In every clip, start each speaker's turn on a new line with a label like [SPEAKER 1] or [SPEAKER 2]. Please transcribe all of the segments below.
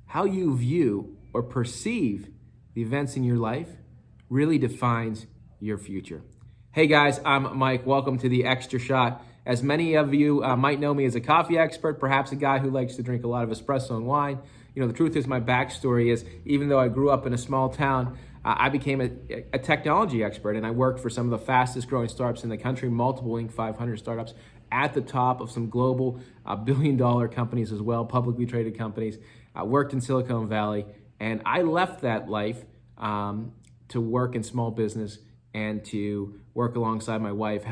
[SPEAKER 1] how you view or perceive the events in your life really defines your future. Hey guys, I'm Mike. Welcome to the Extrashot. As many of you might know me as a coffee expert, perhaps a guy who likes to drink a lot of espresso and wine. You know, the truth is my backstory is, even though I grew up in a small town, I became a technology expert, and I worked for some of the fastest growing startups in the country, multiple Inc. 500 startups, at the top of some global billion-dollar companies as well, publicly traded companies. I worked in Silicon Valley, and I left that life to work in small business and to work alongside my wife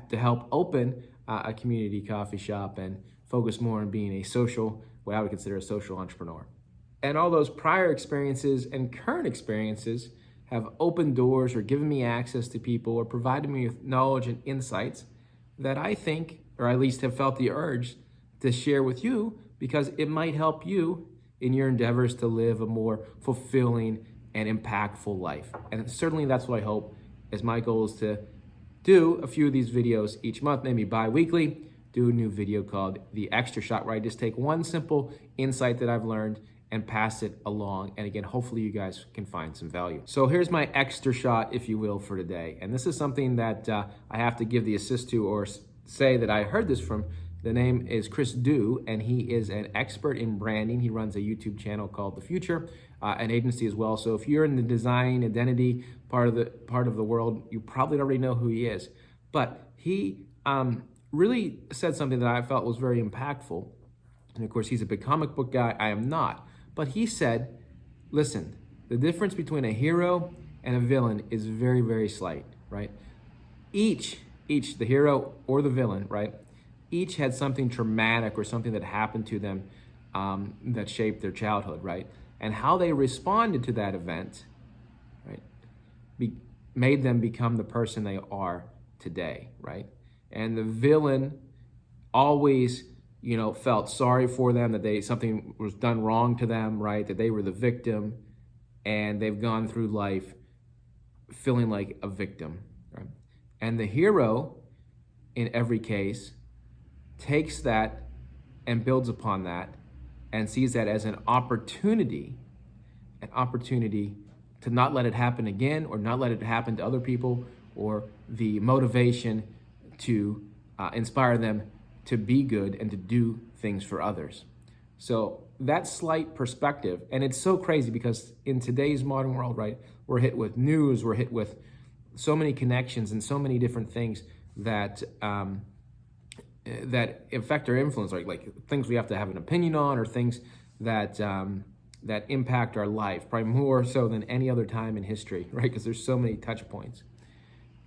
[SPEAKER 1] to help open a community coffee shop and focus more on being a social, what I would consider a social entrepreneur. And all those prior experiences and current experiences have opened doors or given me access to people or provided me with knowledge and insights that I think, or at least have felt the urge to share with you, because it might help you in your endeavors to live a more fulfilling and impactful life. And certainly that's what I hope, as my goal is to do a few of these videos each month, maybe bi-weekly, do a new video called The Extrashot, where I just take one simple insight that I've learned and pass it along. And again, hopefully you guys can find some value. So here's my extra shot, if you will, for today. And this is something that I have to give the assist to, or say that I heard this from. The name is Chris Du, and he is an expert in branding. He runs a YouTube channel called The Future, an agency as well. So if you're in the design identity part of the world, you probably already know who he is. But he really said something that I felt was very impactful. And of course, he's a big comic book guy. I am not. But he said, listen, the difference between a hero and a villain is very, very slight, right? Each, the hero or the villain, right? Each had something traumatic or something that happened to them that shaped their childhood, right? And how they responded to that event, right, made them become the person they are today, right? And the villain always, you know, felt sorry for them, that something was done wrong to them, right? That they were the victim, and they've gone through life feeling like a victim, right? And the hero, in every case, takes that and builds upon that and sees that as an opportunity to not let it happen again, or not let it happen to other people, or the motivation to inspire them to be good and to do things for others. So that slight perspective, and it's so crazy because in today's modern world, right, we're hit with news, we're hit with so many connections and so many different things that that affect our influence, like things we have to have an opinion on, or things that that impact our life, probably more so than any other time in history, right? Because there's so many touch points.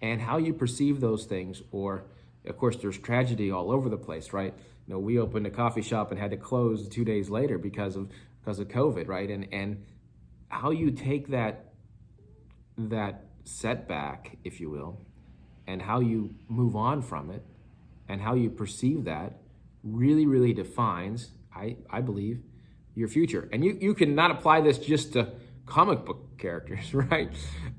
[SPEAKER 1] And how you perceive those things, or of course, there's tragedy all over the place, right? You know, we opened a coffee shop and had to close 2 days later because of COVID, right? And how you take that setback, if you will, and how you move on from it, and how you perceive that, really, really defines, I believe, your future. And you can not apply this just to comic book characters, right?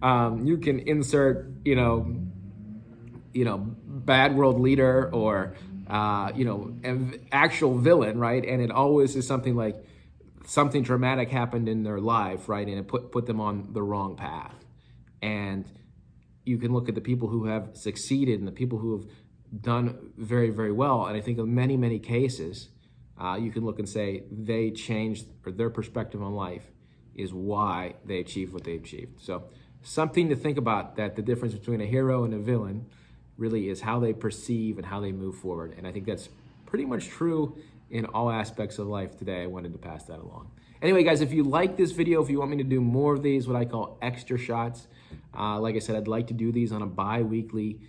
[SPEAKER 1] You can insert, you know, bad world leader, or an actual villain, right? And it always is something like something traumatic happened in their life, right? And it put them on the wrong path. And you can look at the people who have succeeded and the people who have done very, very well. And I think in many, many cases, you can look and say they changed, or their perspective on life is why they achieved what they achieved. So something to think about, that the difference between a hero and a villain really is how they perceive and how they move forward. And I think that's pretty much true in all aspects of life today. I wanted to pass that along. Anyway, guys, if you like this video, if you want me to do more of these, what I call extra shots, like I said, I'd like to do these on a bi-weekly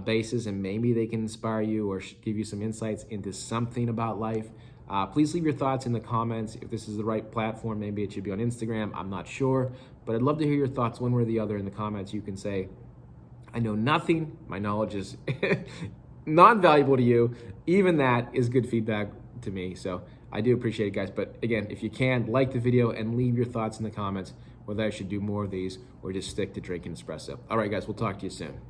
[SPEAKER 1] basis, and maybe they can inspire you or give you some insights into something about life. Please leave your thoughts in the comments. If this is the right platform, maybe it should be on Instagram. I'm not sure, but I'd love to hear your thoughts one way or the other in the comments. You can say, I know nothing. My knowledge is non-valuable to you. Even that is good feedback to me. So I do appreciate it, guys. But again, if you can, like the video and leave your thoughts in the comments, whether I should do more of these or just stick to drinking espresso. All right, guys, we'll talk to you soon.